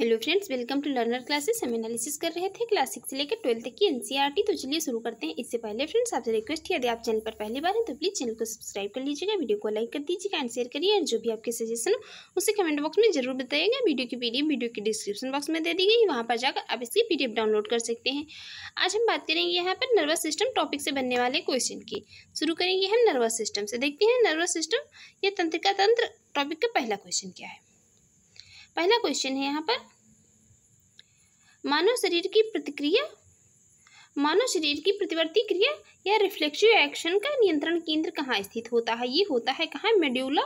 Hello friends, welcome to learner classes. हम analysis कर रहे थे क्लास 6 से लेकर 12 तक की एनसीईआरटी। तो चलिए शुरू करते हैं। इससे पहले फ्रेंड्स आपसे रिक्वेस्ट है, यदि आप चैनल पर पहली बार हैं तो प्लीज़ चैनल को सब्सक्राइब कर लीजिएगा, वीडियो को लाइक कर दीजिएगा एंड शेयर करिए। और जो भी आपके सजेशन हो उसे कमेंट बॉक्स में जरूर बताइएगा। वीडियो की पीडीएफ वीडियो की डिस्क्रिप्शन बॉक्स में दे दी गई, वहाँ पर जाकर आप इसकी पीडीएफ डाउनलोड कर सकते हैं। आज हम बात करेंगे यहाँ पर नर्वस सिस्टम टॉपिक से बनने वाले क्वेश्चन की। शुरू करेंगे हम नर्वस सिस्टम से। देखते हैं नर्वस सिस्टम या तंत्रिका तंत्र टॉपिक का पहला क्वेश्चन क्या है। पहला क्वेश्चन है यहाँ पर, मानव शरीर की प्रतिवर्ती क्रिया या रिफ्लेक्सिव एक्शन का नियंत्रण केंद्र कहाँ स्थित होता है। ये होता है कहाँ, मेड्यूला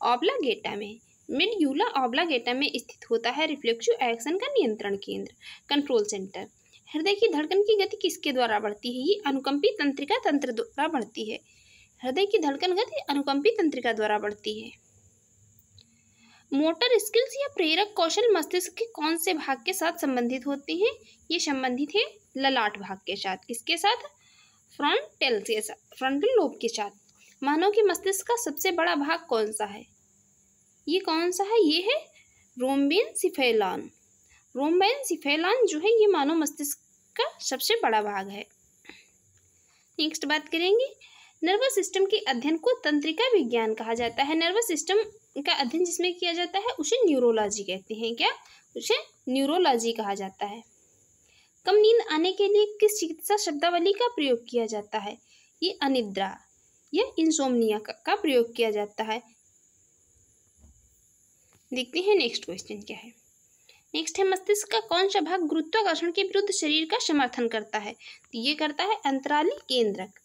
ऑब्लांगेटा में। मेड्यूला ऑब्लांगेटा में स्थित होता है रिफ्लेक्सिव एक्शन का नियंत्रण केंद्र, कंट्रोल सेंटर। हृदय की धड़कन की गति किसके द्वारा बढ़ती है। ये अनुकंपी तंत्रिका तंत्र द्वारा बढ़ती है। हृदय की धड़कन गति अनुकंपी तंत्रिका द्वारा बढ़ती है। मोटर स्किल्स या प्रेरक कौशल मस्तिष्क के कौन से भाग के साथ संबंधित होते हैं। ये संबंधित है ललाट भाग के साथ। किसके साथ, फ्रंटल लोब के साथ। मानव के मस्तिष्क का सबसे बड़ा भाग कौन सा है। ये कौन सा है, ये है रोम्बेनसिफेलॉन। रोम्बेनसिफेलॉन जो है ये मानव मस्तिष्क का सबसे बड़ा भाग है। नेक्स्ट बात करेंगे, नर्वस सिस्टम के अध्ययन को तंत्रिका विज्ञान कहा जाता है। नर्वस सिस्टम का अध्ययन जिसमें किया जाता है उसे न्यूरोलॉजी कहते हैं। क्या, उसे न्यूरोलॉजी कहा जाता है। कम नींद आने के लिए किस चिकित्सा शब्दावली का प्रयोग किया जाता है। ये अनिद्रा या इंसोम्निया का प्रयोग किया जाता है। देखते हैं नेक्स्ट क्वेश्चन क्या है। नेक्स्ट है, मस्तिष्क का कौन सा भाग गुरुत्वाकर्षण के विरुद्ध शरीर का समर्थन करता है। तो ये करता है अंतराली केंद्रक।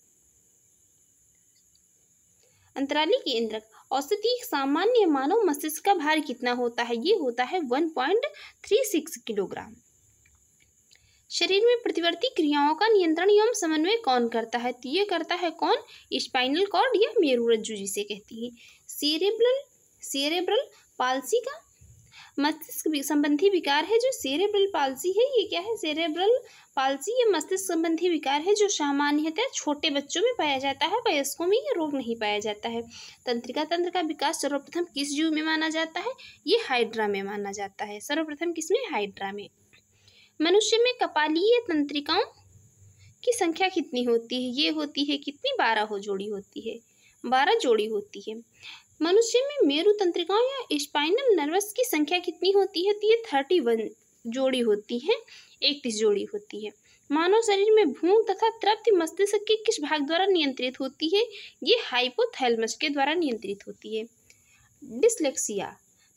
अंतराली केंद्रक। औसत सामान्य मानव मस्तिष्क का भार कितना होता है। ये होता है 1.36 किलोग्राम। शरीर में प्रतिवर्ती क्रियाओं का नियंत्रण एवं समन्वय कौन करता है। तो ये करता है कौन, स्पाइनल कॉर्ड या मेरुरज्जु जिसे कहती है। सेरेब्रल पाल्सी का मस्तिष्क संबंधी विकार है जो सेरेब्रल पाल्सी है। ये क्या है, सेरेब्रल पाल्सी ये मस्तिष्क संबंधी विकार है जो सामान्यतः छोटे बच्चों में पाया जाता है, वयस्कों में ये रोग नहीं पाया जाता है। तंत्रिका तंत्र का विकास सर्वप्रथम किस जीव में माना जाता है। ये हाइड्रा में माना जाता है। सर्वप्रथम किसमें, हाइड्रा में। मनुष्य में कपालीय तंत्रिकाओं की संख्या कितनी होती है। ये होती है कितनी, 12 जोड़ी होती है। 12 जोड़ी होती है। मनुष्य में मेरु तंत्रिकाओं या स्पाइनल नर्वस की संख्या कितनी होती है। तो ये 31 जोड़ी होती है, 31 जोड़ी होती है। मानव शरीर में भूख तथा तृप्ति मस्तिष्क के किस भाग द्वारा नियंत्रित होती है। ये हाइपोथैलेमस के द्वारा नियंत्रित होती है।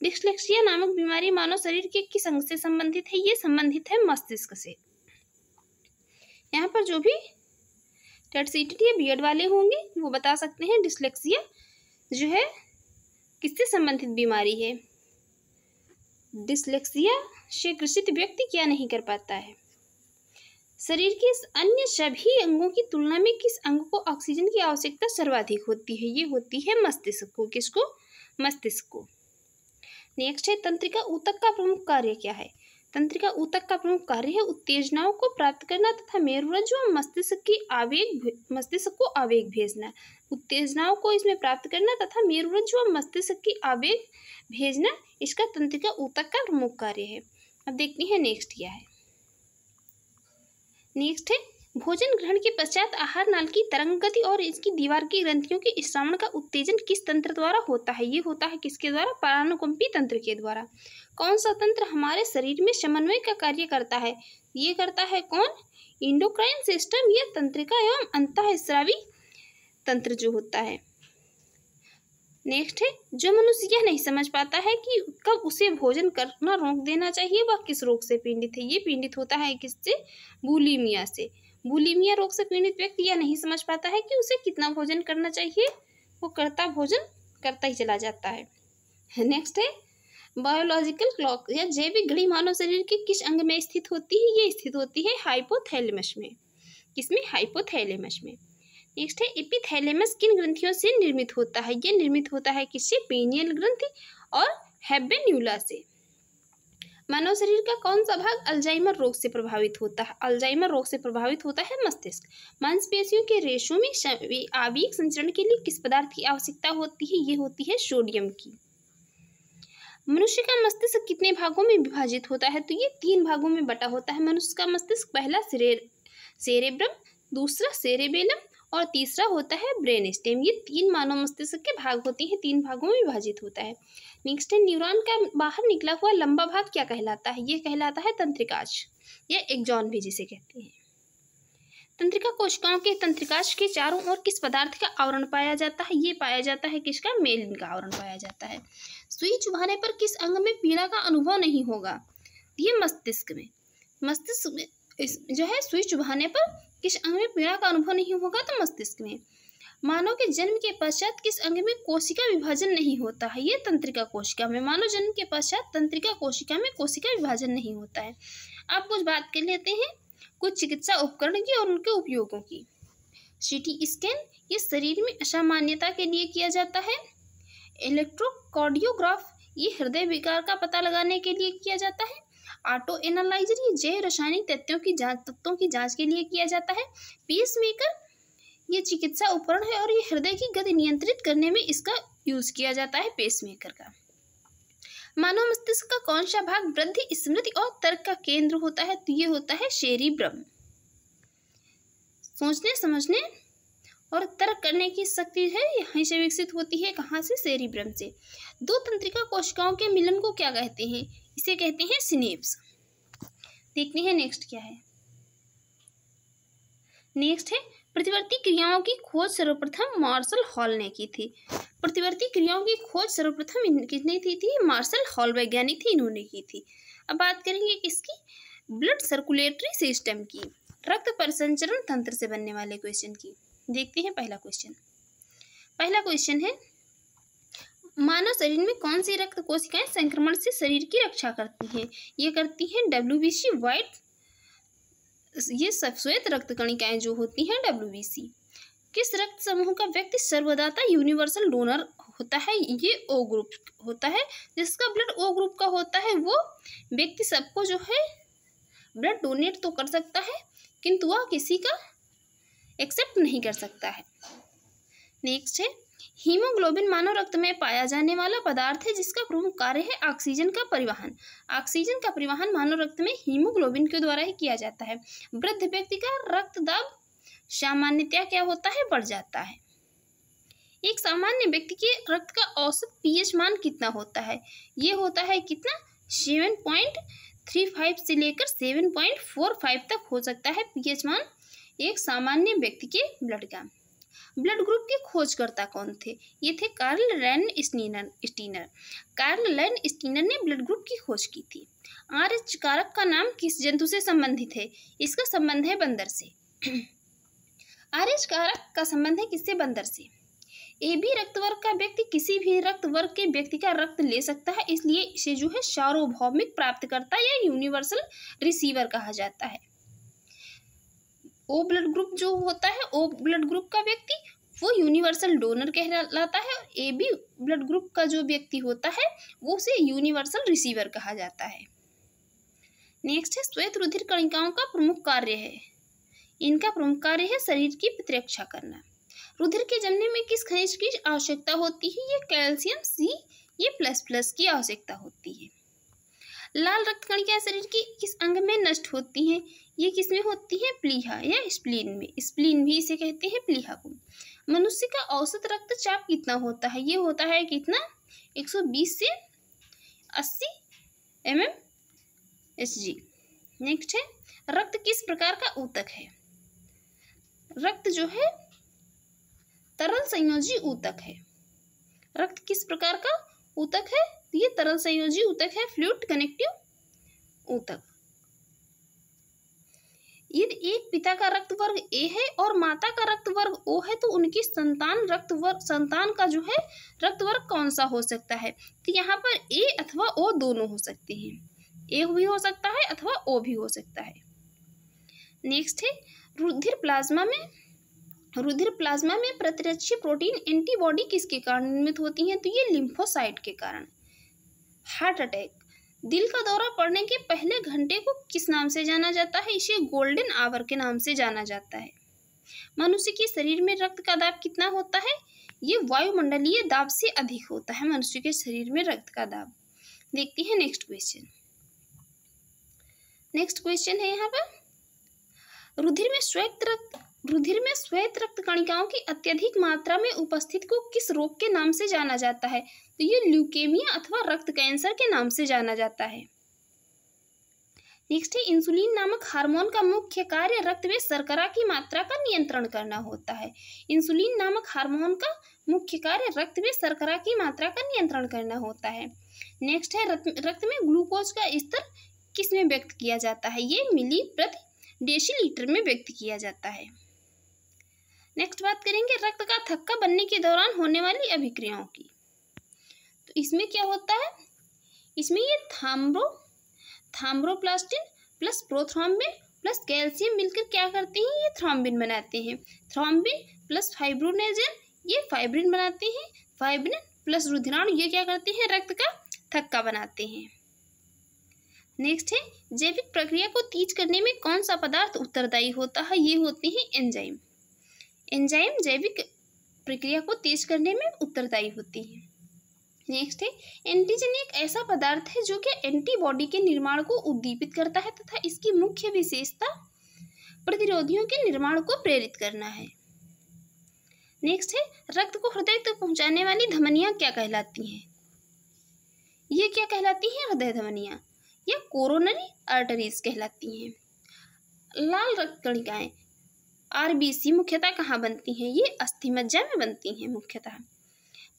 डिस्लेक्सिया नामक बीमारी मानव शरीर के किस अंग से संबंधित है। ये संबंधित है मस्तिष्क से। यहाँ पर जो भी टेट या बीएड वाले होंगे वो बता सकते हैं डिस्लेक्सिया जो है किससे संबंधित बीमारी है। डिस्लेक्सिया से ग्रसित व्यक्ति क्या नहीं कर पाता है। शरीर के अन्य सभी अंगों की तुलना में किस अंग को ऑक्सीजन की आवश्यकता सर्वाधिक होती है। ये होती है मस्तिष्क को। किसको, मस्तिष्क को। नेक्स्ट है, तंत्रिका ऊतक का प्रमुख कार्य क्या है। तंत्रिका ऊतक का प्रमुख कार्य है उत्तेजनाओं को प्राप्त करना तथा मेरुरज्जु व मस्तिष्क को आवेग भेजना। उत्तेजनाओं को इसमें प्राप्त करना तथा मेरुरज्जु व मस्तिष्क की आवेग भेजना इसका तंत्रिका ऊतक का प्रमुख कार्य है। अब देखते हैं नेक्स्ट क्या है। नेक्स्ट है, भोजन ग्रहण के पश्चात आहार नाल की तरंग गति और इसकी दीवार की ग्रंथियों के स्रावण का उत्तेजन किस तंत्र द्वारा होता है। ये होता है किसके द्वारा, परानुकंपी तंत्र के द्वारा। कौन सा तंत्र हमारे शरीर में समन्वय का कार्य करता है। ये करता है कौन, इंडोक्राइन सिस्टम या तंत्रिका एवं अंतःस्रावी तंत्र जो होता है। नेक्स्ट है, जो मनुष्य यह नहीं समझ पाता है कि कब उसे भोजन करना रोक देना चाहिए वह किस रोग से पीड़ित है। ये पीड़ित होता है किससे, बुलिमिया से। बुलिमिया रोग से पीड़ित व्यक्ति यह नहीं समझ पाता है कि उसे कितना भोजन करना चाहिए, वो भोजन करता ही चला जाता है। नेक्स्ट है, बायोलॉजिकल क्लॉक या जैविक घड़ी मानव शरीर के किस अंग में स्थित होती है। ये स्थित होती है हाइपोथैलेमस में। किसमें, हाइपोथैलेमस में। नेक्स्ट है, एपिथैलेमस किन ग्रंथियों से निर्मित होता है। ये निर्मित होता है किससे, पेनियल ग्रंथि और हैबेन्यूला से। मानव शरीर का कौन सा भाग अल्जाइमर रोग से प्रभावित होता है। अल्जाइमर रोग से प्रभावित होता है मस्तिष्क। मांसपेशियों के रेशों में आवयिक संचरण के लिए किस पदार्थ की आवश्यकता होती है। ये होती है सोडियम की। मनुष्य का मस्तिष्क कितने भागों में विभाजित होता है? तो ये 3 भागों में बटा होता है मनुष्य का मस्तिष्क। पहला सेरेब्रम, दूसरा सेरेबेलम और तीसरा होता है ब्रेन स्टेम। ये 3 मानव मस्तिष्क के भाग होते हैं, 3 भागों में विभाजित होता है। नेक्स्ट है, न्यूरॉन का बाहर निकला हुआ लंबा भाग क्या कहलाता है? ये कहलाता है तंत्रिकाश या एक्सॉन भी जिसे कहते हैं। तंत्रिका कोशिकाओं के तंत्रिकाश के चारों ओर किस पदार्थ का आवरण पाया जाता है? ये पाया जाता है किसका? मेलिन का आवरण पाया जाता है। सुई चुभाने पर किस अंग में पीड़ा का अनुभव नहीं होगा? ये मस्तिष्क में। मस्तिष्क में जो है सुई चुभाने पर किस अंग में पीड़ा का अनुभव नहीं होगा? तो मस्तिष्क में। मानव के जन्म के पश्चात किस अंग में कोशिका विभाजन नहीं होता है? ये तंत्रिका कोशिका में। मानव जन्म के पश्चात तंत्रिका कोशिका में कोशिका विभाजन नहीं होता है। अब कुछ बात कर लेते हैं कुछ चिकित्सा उपकरण की और उनके उपयोगों की। सीटी स्कैन ये शरीर में असामान्यता के लिए किया जाता है। इलेक्ट्रोकार्डियोग्राफ ये हृदय विकार का पता लगाने के लिए किया जाता है। ऑटो एनालाइजर ये जैव रासायनिक तत्वों की जांच के लिए किया जाता है। पेसमेकर ये चिकित्सा उपकरण है और ये हृदय की गति नियंत्रित करने में इसका यूज किया जाता है, पेसमेकर का। मानव मस्तिष्क का कौन सा भाग वृद्धि, स्मृति और तर्क का केंद्र होता है? तो ये होता है सेरिब्रम। सोचने समझने और तर्क करने की शक्ति है यहीं से विकसित होती है। कहाँ से? सेरिब्रम से। 2 तंत्रिका कोशिकाओं के मिलन को क्या कहते हैं? इसे कहते हैं सिनेप्स। देखते हैं नेक्स्ट क्या है। नेक्स्ट है, प्रतिवर्ती क्रियाओं की खोज सर्वप्रथम मार्शल हॉल ने की थी। प्रतिवर्ती क्रियाओं की खोज सर्वप्रथम किसने की थी? मार्शल हॉल वैज्ञानिक थे, इन्होंने की थी। अब बात करेंगे किसकी? ब्लड सर्कुलेटरी सिस्टम की, रक्त परिसंचरण तंत्र से बनने वाले क्वेश्चन की। देखते हैं पहला क्वेश्चन। पहला क्वेश्चन है, मानव शरीर में कौन सी रक्त कोशिकाएं संक्रमण से शरीर की रक्षा करती हैं? ये करती हैं WBC व्हाइट, ये श्वेत रक्त कणिकाएं जो होती हैं WBC। किस रक्त समूह का व्यक्ति सर्वदाता यूनिवर्सल डोनर होता है? ये O ग्रुप होता है। जिसका ब्लड O ग्रुप का होता है वो व्यक्ति सबको जो है ब्लड डोनेट तो कर सकता है, किंतु वह किसी का एक्सेप्ट नहीं कर सकता है। नेक्स्ट है, हीमोग्लोबिन मानव रक्त में पाया जाने वाला पदार्थ है जिसका प्रमुख कार्य है ऑक्सीजन का परिवहन। ऑक्सीजन का परिवहन मानव रक्त में हीमोग्लोबिन के द्वारा ही किया जाता है। वृद्ध व्यक्ति का रक्त दाब सामान्यतया क्या होता है? बढ़ जाता है। एक सामान्य व्यक्ति के रक्त का औसत पीएच मान कितना होता है? ये होता है कितना? 7.35 से लेकर 7.45 तक हो सकता है पीएच मान एक सामान्य व्यक्ति के ब्लड का। ब्लड ग्रुप के खोजकर्ता कौन थे? ये थे कार्ल रैन स्टीनर। कार्ल रैन स्टीनर ने ब्लड ग्रुप की खोज की थी। RH कारक का नाम किस जंतु से संबंधित है? इसका संबंध है बंदर से। RH कारक का संबंध है किससे? बंदर से। AB रक्त वर्ग का व्यक्ति किसी भी रक्त वर्ग के व्यक्ति का रक्त ले सकता है, इसलिए इसे जो है सार्वभौमिक प्राप्तकर्ता या यूनिवर्सल रिसीवर कहा जाता है। O ब्लड ग्रुप जो होता है, O ब्लड ग्रुप का व्यक्ति वो यूनिवर्सल डोनर कहलाता है और AB ब्लड ग्रुप का जो व्यक्ति होता है वो उसे यूनिवर्सल रिसीवर कहा जाता है। नेक्स्ट है, श्वेत रुधिर कणिकाओं का प्रमुख कार्य है। इनका प्रमुख कार्य है शरीर की प्रतिरक्षा करना। रुधिर के जमने में किस खनिज की आवश्यकता होती है? ये कैल्शियम C की आवश्यकता होती है। लाल रक्त कणिकाएं शरीर की किस अंग में नष्ट होती हैं? ये किस में होती है? प्लीहा या स्प्लीन में। स्प्लीन भी इसे कहते हैं, प्लीहा को। मनुष्य का औसत रक्तचाप कितना होता है? ये होता है कितना? 120 से 80 mmHg। नेक्स्ट है, रक्त किस प्रकार का ऊतक है? रक्त जो है तरल संयोजी ऊतक है। रक्त किस प्रकार का ऊतक है? ये तरल संयोजी ऊतक है, फ्लूइड कनेक्टिव ऊतक। यदि एक पिता का रक्त वर्ग A है और माता का रक्त वर्ग O है तो उनकी संतान का जो है रक्त वर्ग कौन सा हो सकता है? तो यहाँ पर A अथवा O दोनों हो सकते हैं। A भी हो सकता है अथवा O भी हो सकता है। नेक्स्ट है, रुधिर प्लाज्मा में प्रतिरक्षी प्रोटीन एंटीबॉडी किसके कारण निर्मित होती हैं? तो ये लिम्फोसाइट के कारण। हार्ट अटैक, दिल का दौरा पड़ने के पहले घंटे को किस नाम से जाना जाता है? इसे गोल्डन आवर के नाम से जाना जाता है। मनुष्य के शरीर में रक्त का दाब कितना होता है? ये वायुमंडलीय दाब से अधिक होता है मनुष्य के शरीर में रक्त का दाब। देखते हैं नेक्स्ट क्वेश्चन। नेक्स्ट क्वेश्चन है यहाँ पर, रुधिर में श्वेत रक्त कणिकाओं की अत्यधिक मात्रा में उपस्थिति को किस रोग के नाम से जाना जाता है? तो ये ल्यूकेमिया अथवा रक्त कैंसर के नाम से जाना जाता है। नेक्स्ट है, इंसुलिन नामक हार्मोन का मुख्य कार्य रक्त में शर्करा की मात्रा का नियंत्रण करना होता है। इंसुलिन नामक हार्मोन का मुख्य कार्य रक्त में शर्करा की मात्रा का नियंत्रण करना होता है। नेक्स्ट है, रक्त में ग्लूकोज का स्तर किस में व्यक्त किया जाता है? ये मिली प्रति डेसीलीटर में व्यक्त किया जाता है। नेक्स्ट बात करेंगे रक्त का थक्का बनने के दौरान होने वाली अभिक्रियाओं की। तो इसमें क्या होता है, इसमें ये thromboplastin plus prothrombin plus calcium मिलकर क्या करते हैं, ये थ्रोम्बिन बनाते हैं। थ्रोम्बिन प्लस फाइब्रोनेजन ये फाइब्रिन बनाते हैं। फाइब्रिन प्लस रुधिराणु ये क्या करते हैं, रक्त का थक्का बनाते हैं। नेक्स्ट है, जैविक प्रक्रिया को तेज करने में कौन सा पदार्थ उत्तरदायी होता है? ये होते हैं एंजाइम। एंजाइम जैविक प्रक्रिया को तेज करने में उत्तरदायी होती है। नेक्स्ट है, एंटीजन एक ऐसा पदार्थ है जो कि एंटीबॉडी के निर्माण को उद्दीपित करता है तथा इसकी मुख्य विशेषता प्रतिरोधियों के निर्माण को प्रेरित करना है। नेक्स्ट है, रक्त को हृदय तक पहुंचाने वाली धमनियां क्या कहलाती हैं? ये क्या कहलाती हैं, हृदय धमनियां या कोरोनरी आर्टरीज कहलाती हैं। लाल रक्त कणिकाएं आरबीसी मुख्यतः कहाँ बनती हैं? ये अस्थिमज्जा में बनती हैं मुख्यतः।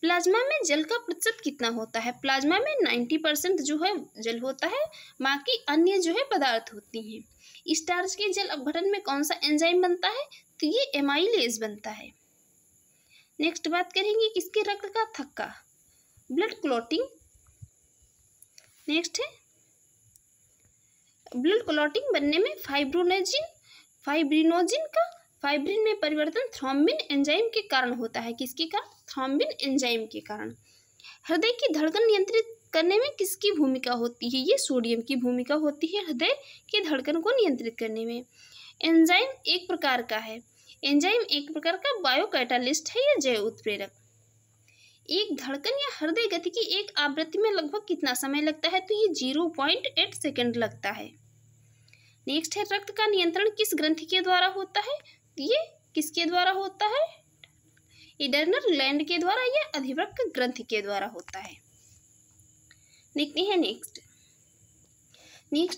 प्लाज्मा में जल का प्रतिशत कितना होता है? प्लाज्मा में 90% जो है जल होता है, बाकी अन्य जो है पदार्थ होती हैं। स्टार्च के जल अपघटन में कौन सा एंजाइम बनता है? तो ये एमाइलेज बनता है। नेक्स्ट बात करेंगे किसके रक्त का थक्का, ब्लड क्लॉटिंग। नेक्स्ट है, ब्लड क्लॉटिंग बनने में फाइब्रिन में परिवर्तन थ्रोम्बिन एंजाइम के कारण होता है। किसके कारण? थ्रोम्बिन एंजाइम के कारण। हृदय की धड़कन नियंत्रित करने में किसकी भूमिका होती है? ये सोडियम की भूमिका होती है हृदय की धड़कन को नियंत्रित करने में। एंजाइम एक प्रकार का है, एंजाइम एक प्रकार का बायोकैटालिस्ट है या जैव उत्प्रेरक। एक धड़कन या हृदय गति की एक आवृत्ति में लगभग कितना समय लगता है? तो ये 0.8 सेकंड लगता है। नेक्स्ट है, रक्त का नियंत्रण किस ग्रंथि के द्वारा होता है? ये किसके द्वारा होता है? एडर्नल ग्लैंड के द्वारा या अधिवृक्क ग्रंथि के द्वारा होता है। देखते हैं नेक्स्ट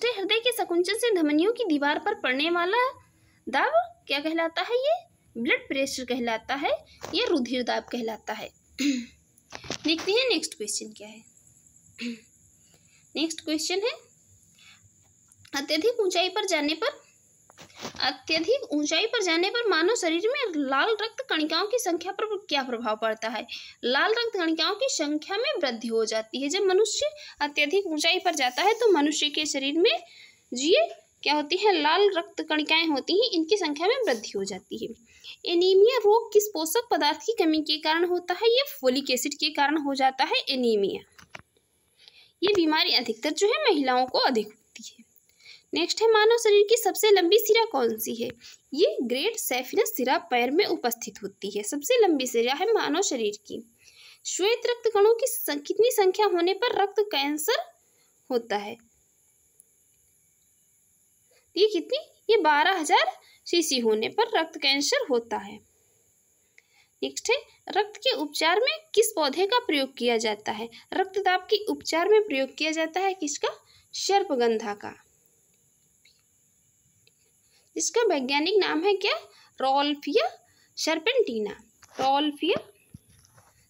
है, हृदय के संकुचन से धमनियों की दीवार पर पड़ने वाला दाब क्या कहलाता है? ये ब्लड प्रेशर कहलाता है, ये रुधिर दाब कहलाता है। देखते हैं नेक्स्ट क्वेश्चन क्या है। नेक्स्ट क्वेश्चन है, अत्यधिक ऊंचाई पर जाने पर मानव शरीर में लाल रक्त कणिकाओं की संख्या पर क्या प्रभाव पड़ता है? लाल रक्त कणिकाओं की संख्या में वृद्धि हो जाती है। जब मनुष्य अत्यधिक ऊंचाई पर जाता है तो मनुष्य के शरीर में ये क्या होती है, लाल रक्त कणिकाएं होती हैं, इनकी संख्या में वृद्धि हो जाती है। एनीमिया रोग किस पोषक पदार्थ की कमी के कारण होता है? ये फोलिक एसिड के कारण हो जाता है एनीमिया। ये बीमारी अधिकतर जो है महिलाओं को अधिक होती है। नेक्स्ट है, मानव शरीर की सबसे लंबी सिरा कौन सी है? ये ग्रेट सैफिनस सिरा पैर में उपस्थित होती है, सबसे लंबी सिरा है मानव शरीर की। श्वेत रक्त कणों की कितनी संख्या होने पर रक्त कैंसर होता है? ये कितनी? ये 12,000 सीसी होने पर रक्त कैंसर होता है। नेक्स्ट है, रक्त के उपचार में किस पौधे का प्रयोग किया जाता है? रक्तदाब के उपचार में प्रयोग किया जाता है किसका? सर्पगंधा का। इसका वैज्ञानिक नाम है क्या? रॉल्फिया सर्पेंटिना। रॉल्फिया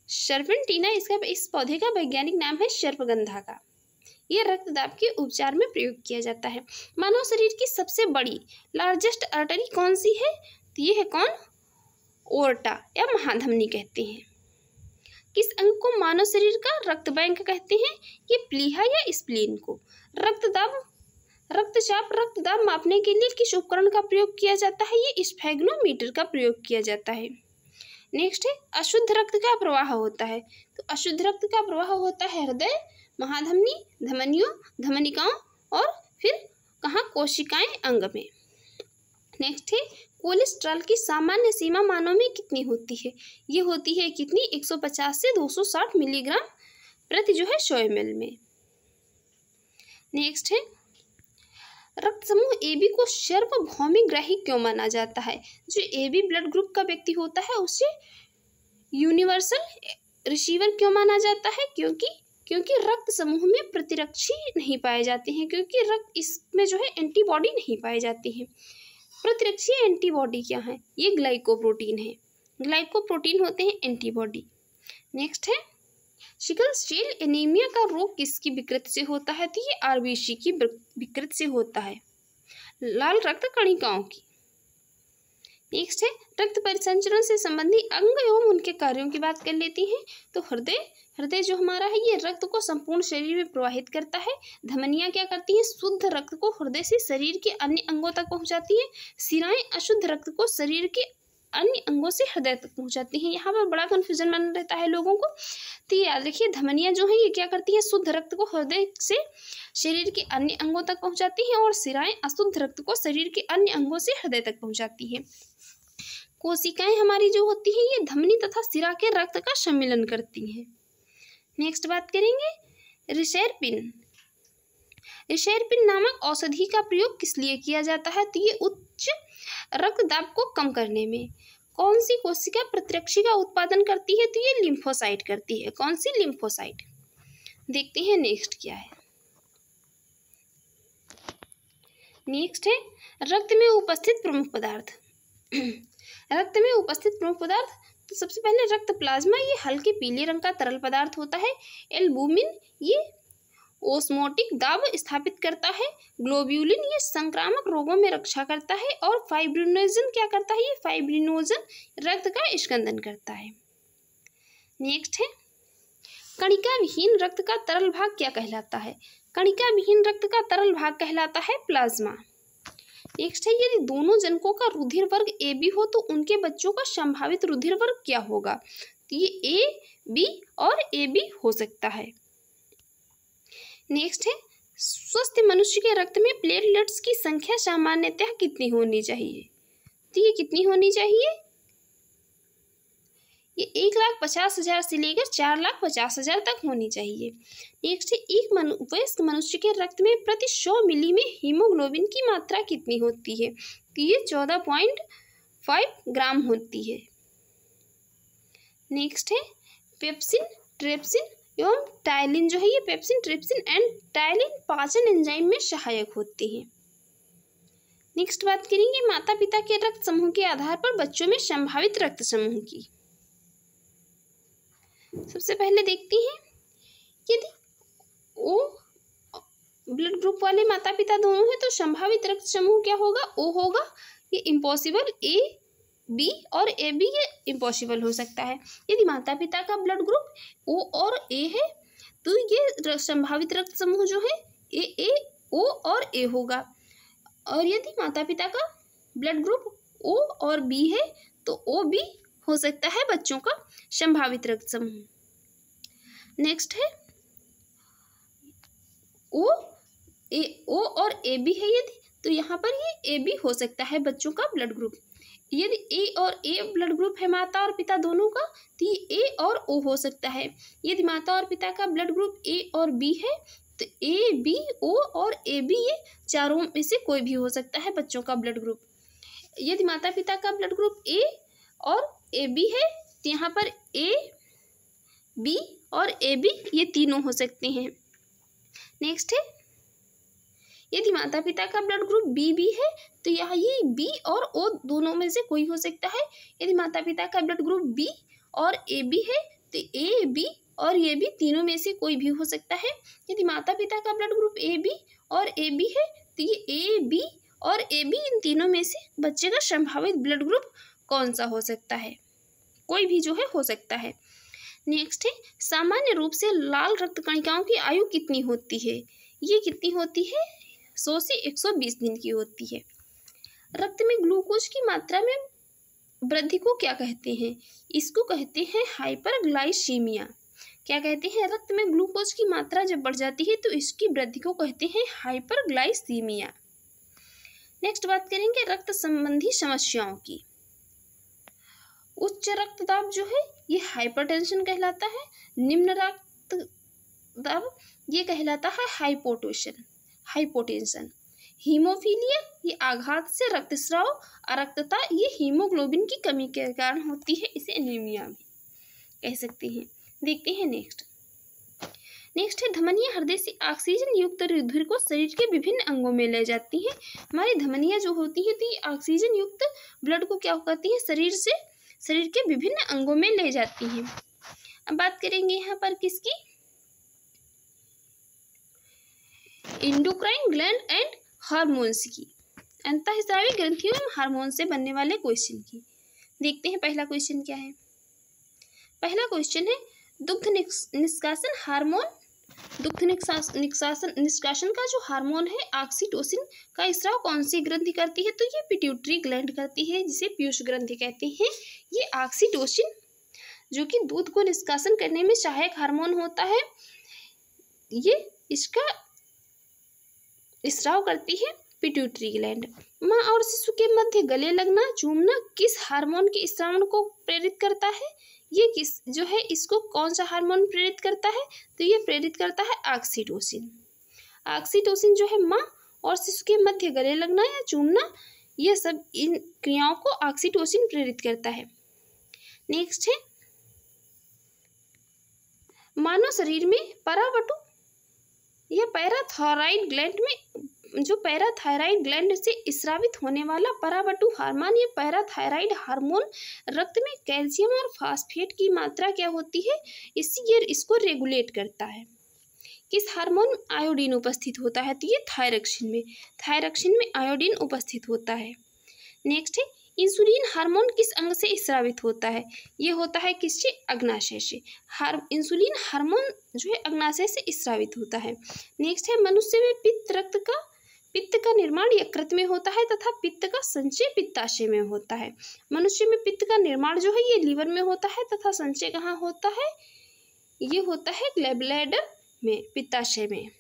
सर्पेंटिना इस पौधे का वैज्ञानिक नाम है सर्पगंधा का। यह रक्तदाब के उपचार में प्रयोग किया जाता है। मानव शरीर की सबसे बड़ी लार्जेस्ट आर्टरी कौन सी है? तो ये है कौन? ओर्टा या महाधमनी कहते हैं। किस अंग को मानव शरीर का रक्त बैंक कहते हैं? ये प्लीहा या स्प्लीन को। रक्तदाब मापने के लिए किस उपकरण का प्रयोग किया जाता है? ये स्फेग्नोमीटर का प्रयोग किया जाता है। नेक्स्ट है, अशुद्ध रक्त का प्रवाह होता है। तो अशुद्ध रक्त का प्रवाह होता है हृदय, महाधमनी, धमनियों, धमनिकाओं और फिर कहाँ? कोशिकाएं अंग में। नेक्स्ट है, कोलेस्ट्रॉल की सामान्य सीमा मानव में कितनी होती है? ये होती है कितनी? 150 से 260 मिलीग्राम प्रति जो है 100 ml में। नेक्स्ट है, रक्त समूह AB को सार्वभौमिक क्यों माना जाता है? जो AB ब्लड ग्रुप का व्यक्ति होता है उसे यूनिवर्सल रिसीवर क्यों माना जाता है? क्योंकि रक्त समूह में प्रतिरक्षी नहीं पाए जाते हैं, क्योंकि रक्त इसमें जो है एंटीबॉडी नहीं पाए जाते हैं। प्रतिरक्षी एंटीबॉडी क्या है? ये ग्लाइकोप्रोटीन है। ग्लाइकोप्रोटीन होते हैं एंटीबॉडी। नेक्स्ट है, सिकल सेल एनीमिया का रोग किसकी विकृति से होता है? तो ये RBC की विकृति से होता है, लाल रक्त कणिकाओं की। नेक्स्ट है, रक्त परिसंचरण से संबंधित अंग एवं उनके कार्यों की बात कर लेती हैं। तो हृदय जो हमारा है ये रक्त को संपूर्ण शरीर में प्रवाहित करता है। धमनियां क्या करती हैं? शुद्ध रक्त को हृदय से शरीर के अन्य अंगों तक पहुंचाती हैं। सिराएं अशुद्ध रक्त को शरीर के अन्य अंगों से हृदय तक पहुंचाती हैं। यहाँ पर बड़ा कन्फ्यूजन बन रहता है लोगों को, तो ये याद रखिए, धमनियां जो है ये क्या करती है? शुद्ध रक्त को हृदय से शरीर के अन्य अंगों तक पहुंचाती हैं, और सिराएं अशुद्ध रक्त को शरीर के अन्य अंगों से हृदय तक पहुंचाती हैं। कोशिकाएं हमारी जो होती हैं ये धमनी तथा सिरा के रक्त का सम्मिलन करती हैं। नेक्स्ट बात करेंगे, रिसेरपिन नामक औषधि का प्रयोग किस लिए किया जाता है? तो ये उच्च रक्तदाब को कम करने में। कौन सी कोशिका प्रतिरक्षी का उत्पादन करती है? तो ये लिम्फोसाइट करती है। कौन सी? लिम्फोसाइट। देखते हैं नेक्स्ट क्या है। नेक्स्ट है, रक्त में उपस्थित प्रमुख पदार्थ। रक्त में उपस्थित प्रमुख पदार्थ, तो सबसे पहले रक्त प्लाज्मा, ये हल्के पीले रंग का तरल पदार्थ होता है। एल्बुमिन, ये ओस्मोटिक दाब स्थापित करता है। ग्लोब्यूलिन, ये संक्रामक रोगों में रक्षा करता है। और फाइब्रिनोजन क्या करता है? ये फाइब्रिनोजन रक्त का स्कंदन करता है। नेक्स्ट है, कणिका विहीन रक्त का तरल भाग क्या कहलाता है? कणिका विहीन रक्त का तरल भाग कहलाता है प्लाज्मा। नेक्स्ट है, यदि दोनों जनकों का रुधिर वर्ग AB हो तो उनके बच्चों का संभावित रुधिर वर्ग क्या होगा? तो ये AB और AB हो सकता है। नेक्स्ट है, स्वस्थ मनुष्य के रक्त में प्लेटलेट्स की संख्या सामान्यतः कितनी होनी चाहिए? तो ये कितनी होनी चाहिए? ये 1,50,000 से लेकर 4,50,000 तक होनी चाहिए। नेक्स्ट है, एक वयस्क मनुष्य के रक्त में प्रति 100 मिली में हीमोग्लोबिन की मात्रा कितनी होती है? तो ये 14.5 ग्राम होती है। नेक्स्ट है, पेप्सिन, ट्रिप्सिन एवं टाइलिन जो है, ये पेप्सिन, ट्रिप्सिन एंड टाइलिन पाचन एंजाइम में सहायक होते हैं। नेक्स्ट बात करेंगे माता पिता के रक्त समूह के आधार पर बच्चों में संभावित रक्त समूह की। सबसे पहले देखते हैं, यदि O ब्लड ग्रुप वाले माता पिता दोनों हैं तो संभावित रक्त समूह क्या होगा? O होगा। ये इम्पॉसिबल, AB और AB ये इम्पॉसिबल हो सकता है। यदि माता पिता का ब्लड ग्रुप O और A है तो ये संभावित रक्त समूह जो है AA, O और A होगा। और यदि माता पिता का ब्लड ग्रुप O और B है तो OB हो सकता है बच्चों का संभावित रक्त समूह। नेक्स्ट है, O और AB है यदि, तो यहाँ पर ये AB हो सकता है बच्चों का ब्लड ग्रुप। यदि A और A ब्लड ग्रुप है माता और पिता दोनों का तो ये A और O हो सकता है। यदि माता और पिता का ब्लड ग्रुप A और B है तो A, B, O और AB ये चारों में से कोई भी हो सकता है बच्चों का ब्लड ग्रुप। यदि माता पिता का ब्लड ग्रुप A और AB है तो यहाँ पर A, B और AB ये तीनों हो सकते हैं। नेक्स्ट है, यदि माता पिता का ब्लड ग्रुप BB है तो यहाँ ये B और O दोनों में से कोई हो सकता है। यदि माता पिता का ब्लड ग्रुप B और AB है तो A, B और ये भी तीनों में से कोई भी हो सकता है। यदि माता पिता का ब्लड ग्रुप AB और AB है तो ये A, B और AB इन तीनों में से बच्चे का संभावित ब्लड ग्रुप कौन सा हो सकता है? कोई भी जो है हो सकता है। नेक्स्ट है, सामान्य रूप से लाल रक्त कणिकाओं की आयु कितनी होती है? ये कितनी होती है? 100 से 120 दिन की होती है। रक्त में ग्लूकोज की मात्रा में वृद्धि को क्या कहते हैं? इसको कहते हैं हाइपरग्लाइसीमिया। क्या कहते हैं? रक्त में ग्लूकोज की मात्रा जब बढ़ जाती है तो इसकी वृद्धि को कहते हैं हाइपरग्लाइसीमिया। नेक्स्ट बात करेंगे रक्त संबंधी समस्याओं की। उच्च रक्तदाब जो है ये हाइपरटेंशन कहलाता है। निम्न रक्तदाब ये कहलाता है हाइपोटेंशन। हाइपोटेंशन। हीमोफीलिया ये आघात से रक्तस्राव, अरक्तता ये हीमोग्लोबिन की कमी के कारण होती है, इसे एनीमिया भी कह सकते हैं। देखते हैं नेक्स्ट है धमनियां हृदय से ऑक्सीजन युक्त रुधिर को शरीर के विभिन्न अंगों में ले जाती हैं। हमारी धमनियां जो होती हैं तो ये ऑक्सीजन युक्त ब्लड को क्या करती है, शरीर के विभिन्न अंगों में ले जाती हैं। अब बात करेंगे यहाँ पर किसकी, इंडोक्राइन ग्लैंड एंड हार्मोन्स की, अंतःस्रावी ग्रंथियों एवं हार्मोन से बनने वाले क्वेश्चन की। देखते हैं पहला क्वेश्चन क्या है। पहला क्वेश्चन है दुग्ध निष्कासन हार्मोन। दुग्ध निष्कासन का जो हार्मोन है ऑक्सीटोसिन का स्राव कौन सी ग्रंथि करती है, तो ये पिट्यूटरी ग्लैंड करती है, जिसे पीयूष ग्रंथि कहते हैं। ये ऑक्सीटोसिन जो कि दूध को निष्कासन करने में सहायक हार्मोन होता है, ये इसका स्राव करती है पिट्यूटरी ग्लैंड। माँ और शिशु के मध्य गले लगना, चूमना किस हार्मोन के स्रावण को प्रेरित करता है, ये किस जो है इसको कौन सा हार्मोन प्रेरित करता है, तो ये प्रेरित करता है ऑक्सीटोसिन। ऑक्सीटोसिन जो है माँ और शिशु के मध्य गले लगना या चूमना, ये सब इन क्रियाओं को ऑक्सीटोसिन प्रेरित करता है। नेक्स्ट है मानव शरीर में पराबटु या पैराथायराइड ग्लैंड में जो पैराथायराइड ग्लैंड से स्रावित होने वाला पराबटु हार्मोन, ये पैराथायराइड हार्मोन रक्त में कैल्शियम और फास्फेट की मात्रा क्या होती है, इसको रेगुलेट करता है। किस हार्मोन में आयोडीन उपस्थित होता है, तो ये थायरक्सिन में आयोडीन उपस्थित होता है। नेक्स्ट है इंसुलिन हार्मोन किस अंग से स्रावित होता है, ये होता है किससे, अग्नाशय से। इंसुलिन हार्मोन जो है अग्नाशय से स्रावित होता है। नेक्स्ट है मनुष्य में पित्त का निर्माण यकृत में होता है तथा पित्त का संचय पित्ताशय में होता है। मनुष्य में पित्त का निर्माण जो है ये लीवर में होता है तथा संचय कहाँ होता है, ये होता है ग्लैब्लैडर में, पित्ताशय में।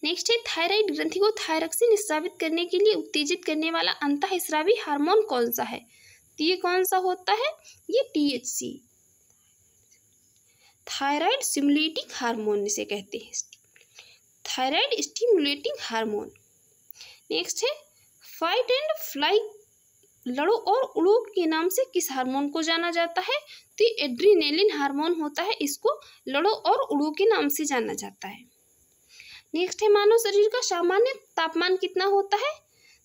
नेक्स्ट है थायराइड ग्रंथि को थायरक्सिन स्रावित करने के लिए उत्तेजित करने वाला अंतःस्रावी हार्मोन कौन सा है, तो ये कौन सा होता है, ये THC, थायराइड स्टिमुलेटिंग हार्मोन इसे कहते हैं, थायराइड स्टिमुलेटिंग हार्मोन। नेक्स्ट है फाइट एंड फ्लाई, लड़ो और उड़ो के नाम से किस हार्मोन को जाना जाता है, तो ये एड्रीनेलिन हार्मोन होता है, इसको लड़ो और उड़ो के नाम से जाना जाता है। नेक्स्ट है मानव शरीर का सामान्य तापमान कितना होता है,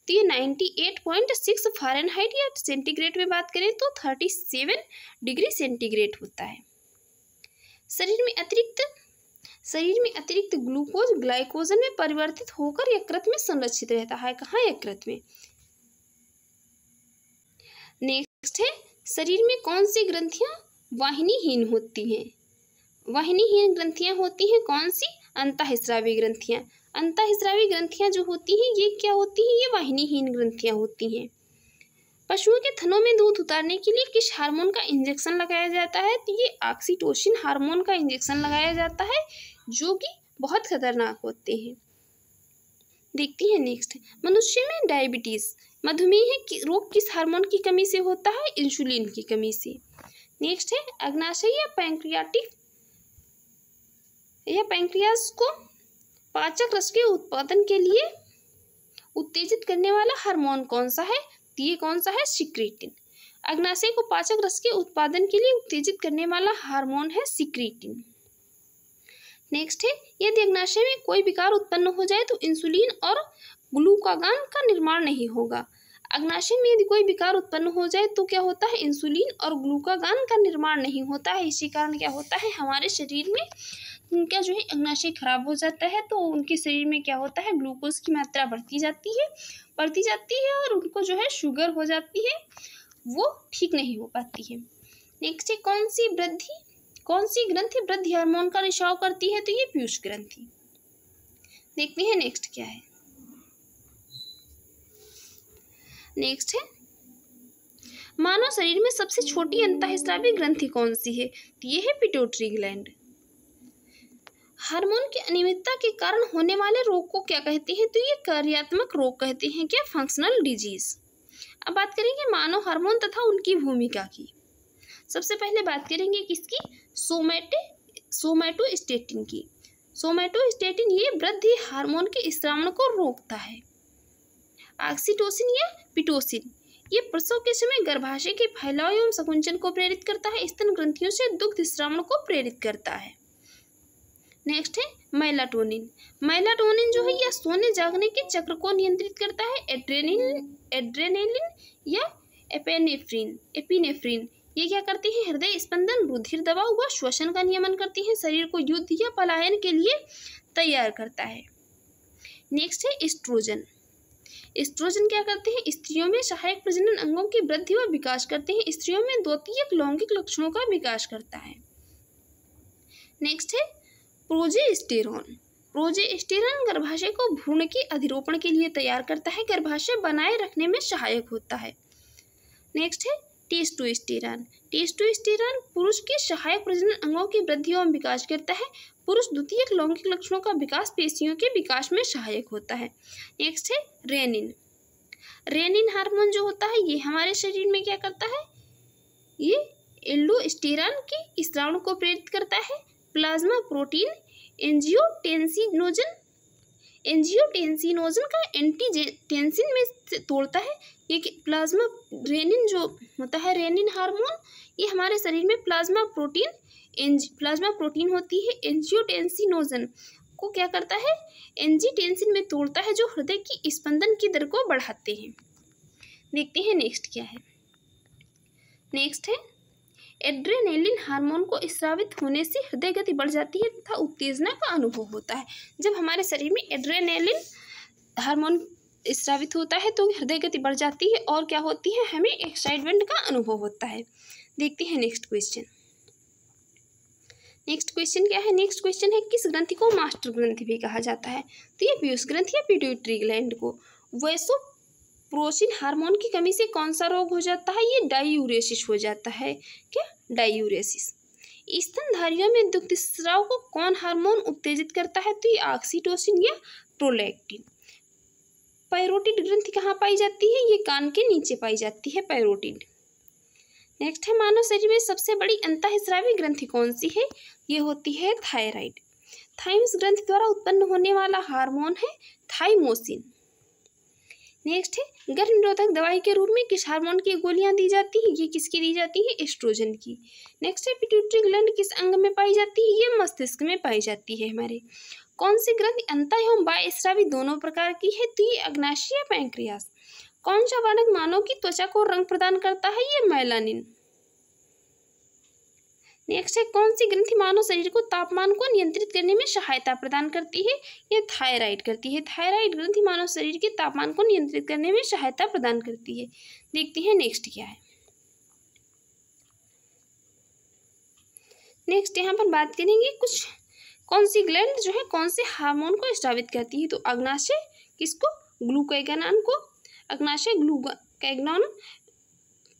तो ये 98.6 फ़ारेनहाइट या सेंटीग्रेड में बात करें तो 37 डिग्री सेंटीग्रेड होता है। शरीर में अतिरिक्त ग्लूकोज ग्लाइकोजन में परिवर्तित होकर यकृत में संरक्षित रहता है, कहाँ, यकृत में। नेक्स्ट है शरीर में कौन सी ग्रंथियां वाहिनीहीन होती हैं, वाहिनीहीन ग्रंथियां होती हैं कौन सी, अंतःस्रावी ग्रंथियां। अंतःस्रावी ग्रंथियां जो होती हैं ये क्या होती हैं, ये वाहिनीहीन ग्रंथियां होती हैं। पशुओं के थनों में दूध उतारने के लिए किस हार्मोन का इंजेक्शन लगाया जाता है, तो ये ऑक्सीटोसिन हार्मोन का इंजेक्शन लगाया जाता है, जो कि बहुत खतरनाक होते हैं। देखते हैं नेक्स्ट, मनुष्य में डायबिटीज मधुमेह रोग किस हार्मोन की कमी से होता है, इंसुलिन की कमी से। नेक्स्ट है अग्नाशय या पैंक्रियास को पाचक रस के उत्पादन के लिए उत्तेजित करने वाला हार्मोन कौन सा है, तो ये कौन सा है, सिक्रीटिन। अग्नाशय को पाचक रस के उत्पादन के लिए उत्तेजित करने वाला हार्मोन है सिक्रीटिन। नेक्स्ट है यदि अग्नाशय में कोई विकार उत्पन्न हो जाए तो इंसुलिन और ग्लूकागॉन का निर्माण नहीं होगा। अग्नाशय में यदि कोई विकार उत्पन्न हो जाए तो क्या होता है, इंसुलिन और ग्लूकागॉन का निर्माण नहीं होता है। इसी कारण क्या होता है, हमारे शरीर में उनका जो है अग्नाशय खराब हो जाता है, तो उनके शरीर में क्या होता है, ग्लूकोज की मात्रा बढ़ती जाती है और उनको जो है शुगर हो जाती है, वो ठीक नहीं हो पाती है। नेक्स्ट है कौन सी ग्रंथि वृद्धि हार्मोन का रिसाव करती है, तो ये पीयूष ग्रंथि। देखते हैं नेक्स्ट क्या है। नेक्स्ट है मानव शरीर में सबसे छोटी अंतःस्रावी ग्रंथि कौन सी है, तो ये है पिट्यूटरी ग्लैंड। हार्मोन की अनियमितता के कारण होने वाले रोग को क्या कहते हैं, तो ये कार्यात्मक रोग कहते हैं, क्या, फंक्शनल डिजीज। अब बात करेंगे मानव हार्मोन तथा उनकी भूमिका की। सबसे पहले बात करेंगे किसकी, सोमैटोस्टेटिन की। सोमैटोस्टेटिन ये वृद्धि हार्मोन के स्रावण को रोकता है। ऑक्सीटोसिन या पिटोसिन ये प्रसव के समय गर्भाशय के फैलाव एवं संकुचन को प्रेरित करता है। स्तन ग्रंथियों से दुग्ध स्रावण को प्रेरित करता है। नेक्स्ट है मेलाटोनिन। मेलाटोनिन जो है यह सोने जागने के चक्र को नियंत्रित करता है। एड्रेनालिन या एपिनेफ्रिन ये क्या करती है? हृदय स्पंदन, रुधिर दबाव व श्वसन का नियमन करती है। शरीर को युद्ध या पलायन के लिए तैयार करता है। नेक्स्ट है एस्ट्रोजन। एस्ट्रोजन क्या करते हैं? स्त्रियों में सहायक प्रजनन अंगों की वृद्धि व विकास करते हैं। स्त्रियों में द्वितीयक लैंगिक लक्षणों का विकास करता है। नेक्स्ट है प्रोजेस्टेरॉन। प्रोजेस्टेरॉन गर्भाशय को भ्रूण के अधिरोपण के लिए तैयार करता है। गर्भाशय बनाए रखने में सहायक होता है। नेक्स्ट है टेस्टोस्टेरॉन। टेस्टोस्टेरॉन पुरुष के सहायक प्रजनन अंगों की वृद्धि एवं विकास करता है। पुरुष द्वितीयक लैंगिक लक्षणों का विकास पेशियों के विकास में सहायक होता है। नेक्स्ट है रेनिन। रेनिन हार्मोन जो होता है ये हमारे शरीर में क्या करता है? ये एल्डोस्टेरॉन के स्रावण को प्रेरित करता है। प्लाज्मा प्रोटीन एंजियोटेंसिनोजन का एंटीटेंसिन में तोड़ता है। ये प्लाज्मा रेनिन जो होता है, रेनिन हार्मोन ये हमारे शरीर में प्लाज्मा प्रोटीन होती है। एंजियोटेंसिनोजन को क्या करता है? एंजीटेंसिन में तोड़ता है जो हृदय की स्पंदन की दर को बढ़ाते हैं। देखते हैं नेक्स्ट क्या है। नेक्स्ट है एड्रेनालिन हार्मोन को स्रावित होने से हृदय गति बढ़ जाती है तथा उत्तेजना का अनुभव होता है। जब हमारे शरीर में एड्रेनालिन हार्मोन स्रावित होता है तो हृदय गति बढ़ जाती है और क्या होती है? हमें एक्साइटमेंट का अनुभव होता है। देखते हैं नेक्स्ट क्वेश्चन। नेक्स्ट क्वेश्चन क्या है? नेक्स्ट क्वेश्चन है किस ग्रंथि को मास्टर ग्रंथि भी कहा जाता है? तो ये पीयूष ग्रंथि या पिट्यूटरी ग्लैंड को। वैसोप्रेसिन हार्मोन की कमी से कौन सा रोग हो जाता है? ये डायूरेसिस हो जाता है। क्या? डायूरेसिस। स्तनधारियों में दुग्ध स्राव को कौन हार्मोन उत्तेजित करता है? तो ये ऑक्सीटोसिन या प्रोलैक्टिन। पैरोटिड ग्रंथि कहाँ पाई जाती है? ये कान के नीचे पाई जाती है पैरोटिड। नेक्स्ट है मानव शरीर में सबसे बड़ी अंतःस्रावी ग्रंथि कौन सी है? ये होती है थायराइड। थाइमस ग्रंथि द्वारा उत्पन्न होने वाला हार्मोन है थाइमोसिन। नेक्स्ट है गर्भ निरोधक दवाई के रूप में किस हार्मोन की गोलियां दी जाती है? ये किसकी दी जाती है? एस्ट्रोजन की। नेक्स्ट है पिट्यूटरी ग्लैंड किस अंग में पाई जाती है? ये मस्तिष्क में पाई जाती है हमारे। कौन सी ग्रंथि अंतः एवं बाह्यस्रावी दोनों प्रकार की है? तो ये अग्नाशय या पैंक्रियास। कौन सा वर्णक मानव की त्वचा को रंग प्रदान करता है? ये मेलानिन। नेक्स्ट है कौन सी ग्रंथि मानव शरीर को तापमान को नियंत्रित करने में सहायता प्रदान करती है? ये थायराइड करती है। थायराइड ग्रंथि मानव शरीर के तापमान को नियंत्रित करने में सहायता प्रदान करती है। देखते हैं नेक्स्ट क्या है। नेक्स्ट यहाँ पर बात करेंगे कुछ कौन सी ग्लैंड जो है कौन से हार्मोन को स्रावित करती है? तो अग्नाशय किसको? ग्लूकागॉन को। अग्नाशय ग्लूकागॉन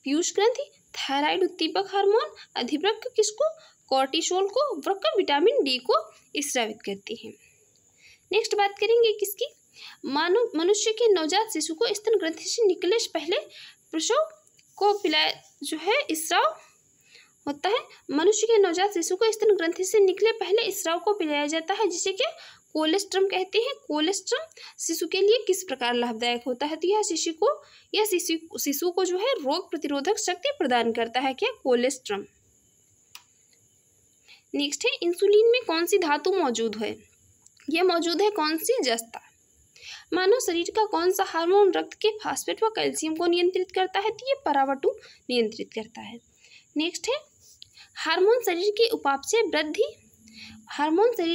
पीयूष ग्रंथि। Thyroid उत्दीपक hormone. अधिवृक्क किसको? कोर्टिसोल को। वृक्क विटामिन डी को स्रावित करती है। नेक्स्ट बात करेंगे किसकी? मनुष्य के नवजात शिशु को स्तन ग्रंथि से निकले से पहले प्रसव को पिलाया जो है स्राव होता है। मनुष्य के नवजात शिशु को स्तन ग्रंथि से निकले पहले स्राव को पिलाया जाता है जिसे कि कोलेस्ट्रम कहते हैं। कोलेस्ट्रम शिशु के लिए किस प्रकार लाभदायक होता है? तो यह शिशु को जो है रोग प्रतिरोधक शक्ति प्रदान करता है। क्या? कोलेस्ट्रम। नेक्स्ट है इंसुलिन में कौन सी धातु मौजूद है? यह मौजूद है कौन सी? जस्ता। मानव शरीर का कौन सा हार्मोन रक्त के फास्फेट व कैल्शियम को नियंत्रित करता है? तो ये परावटु नियंत्रित करता है। नेक्स्ट है हार्मोन शरीर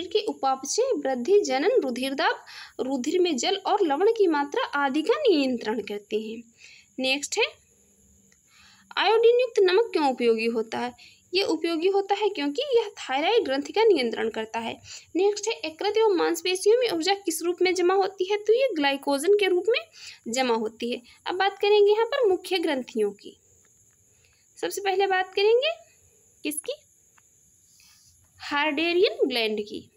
के उपापचय वृद्धि, जनन, रुधिरदाब, रुधिर में जल और लवण की मात्रा आदि का नियंत्रण करते हैं। नेक्स्ट है आयोडीन युक्त नमक क्यों उपयोगी होता है? ये उपयोगी होता है क्योंकि यह थायराइड ग्रंथि का नियंत्रण करता है। नेक्स्ट है यकृत एवं मांसपेशियों में ऊर्जा किस रूप में जमा होती है? तो ये ग्लाइकोजन के रूप में जमा होती है। अब बात करेंगे यहाँ पर मुख्य ग्रंथियों की। सबसे पहले बात करेंगे किसकी? हार्डेरियन ग्लैंड की।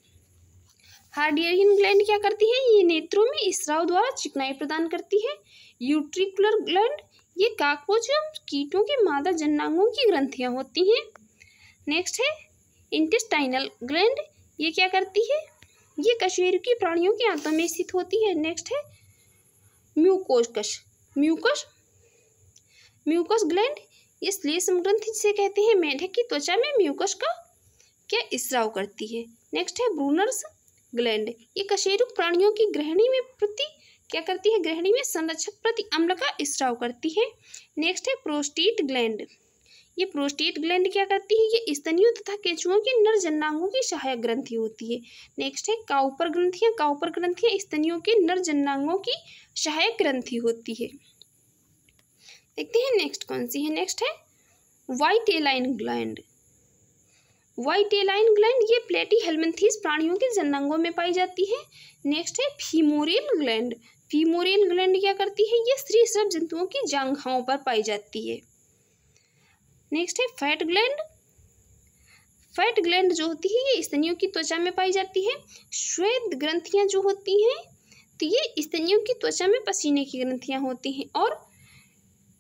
हार्डेरियन ग्लैंड क्या करती है? ये नेत्रों में स्राव द्वारा चिकनाई प्रदान करती है। यूट्रिकुलर ग्लैंड ये काकपोच एवं कीटों के मादा जननांगों की ग्रंथियां होती हैं। नेक्स्ट है इंटेस्टाइनल ग्लैंड, ये क्या करती है? ये कशेरुकी प्राणियों के आंतों में स्थित होती है। नेक्स्ट है म्यूकोकस, म्यूकस ग्लैंड, ये श्लेष्म ग्रंथि जिसे कहते हैं। मेंढक की त्वचा में म्यूकस का क्या स्राव करती है। नेक्स्ट है ब्रूनर्स ग्लैंड, ये कशेरुक प्राणियों की ग्रहणी में क्या करती है, ग्रहणी में संरक्षक प्रति अम्ल का स्राव करती है। नेक्स्ट है प्रोस्टेट ग्लैंड, ये प्रोस्टेट ग्लैंड क्या करती है, ये स्तनियों तथा केंचुओं के नर जननांगों की सहायक ग्रंथि होती है। नेक्स्ट है काउपर ग्रंथियां, काउपर ग्रंथियां स्तनियों के नर जननांगों की सहायक ग्रंथि होती है। देखते हैं नेक्स्ट कौन सी है। नेक्स्ट है वाइटेलाइन ग्लैंड, वाइटेलाइन ग्लैंड ये प्लेटीहेल्मिन्थीज प्राणियों के जननांगों में पाई जाती है। नेक्स्ट है फीमोरल ग्लैंड, फीमोरल ग्लैंड क्या करती है, ये स्त्रीसर्प जंतुओं की जांघाओं पर पाई जाती है। नेक्स्ट है फैट ग्लैंड, फैट ग्लैंड जो होती है ये स्तनियों की त्वचा में पाई जाती है। श्वेत ग्रंथियां जो होती हैं तो ये स्तनियों की त्वचा में पसीने की ग्रंथियां होती हैं। और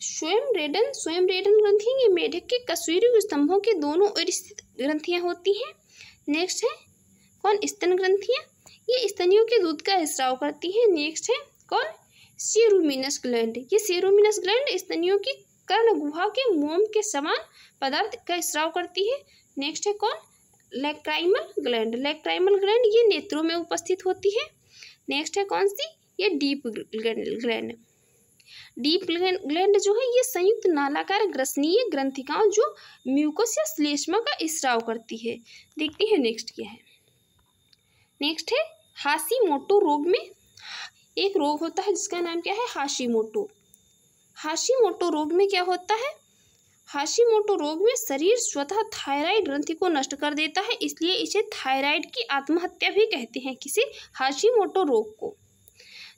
स्वयंरेडन ग्रंथियां ये मेढक के कशेरुक स्तंभों के दोनों ओर स्थित ग्रंथियां होती हैं। नेक्स्ट है कौन, स्तन ग्रंथियां, ये स्तनियों के दूध का स्राव करती है। नेक्स्ट है कौन, सेरुमिनस ग्लैंड, ये सेरुमिनस ग्लैंड स्तनियों की कर्ण गुहा के मोम के समान पदार्थ का स्राव करती है। नेक्स्ट है कौन, लैक्राइमल ग्लैंड, लैक्राइमल ग्लैंड ये नेत्रों में उपस्थित होती है। नेक्स्ट है कौन सी, ये डीप ग्लैंड, डीप ग्लैंड जो है ये संयुक्त नालाकार ग्रसनीय ग्रंथिकाओं जो म्यूकस या श्लेष्मा का स्राव करती है। देखते हैं नेक्स्ट क्या है। नेक्स्ट है हाशीमोटो रोग में एक रोग होता है जिसका नाम क्या है, हाशीमोटो। हाशीमोटो रोग में क्या होता है, हाशीमोटो रोग में शरीर स्वतः थायराइड ग्रंथि को नष्ट कर देता है, इसलिए इसे थायराइड की आत्महत्या भी कहते हैं। किसे, हाशीमोटो रोग को।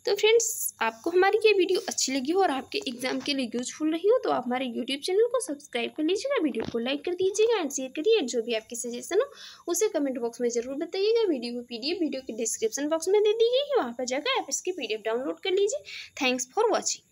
तो फ्रेंड्स आपको हमारी ये वीडियो अच्छी लगी हो और आपके एग्जाम के लिए यूजफुल रही हो तो आप हमारे यूट्यूब चैनल को सब्सक्राइब कर लीजिएगा, वीडियो को लाइक कर दीजिएगा एंड शेयर करिए। जो भी आपकी सजेशन हो उसे कमेंट बॉक्स में जरूर बताइएगा। वीडियो की PDF वीडियो के डिस्क्रिप्शन बॉक्स में दे दी गई है, वहाँ पर जाकर आप इसकी PDF डाउनलोड कर लीजिए। Thanks for watching.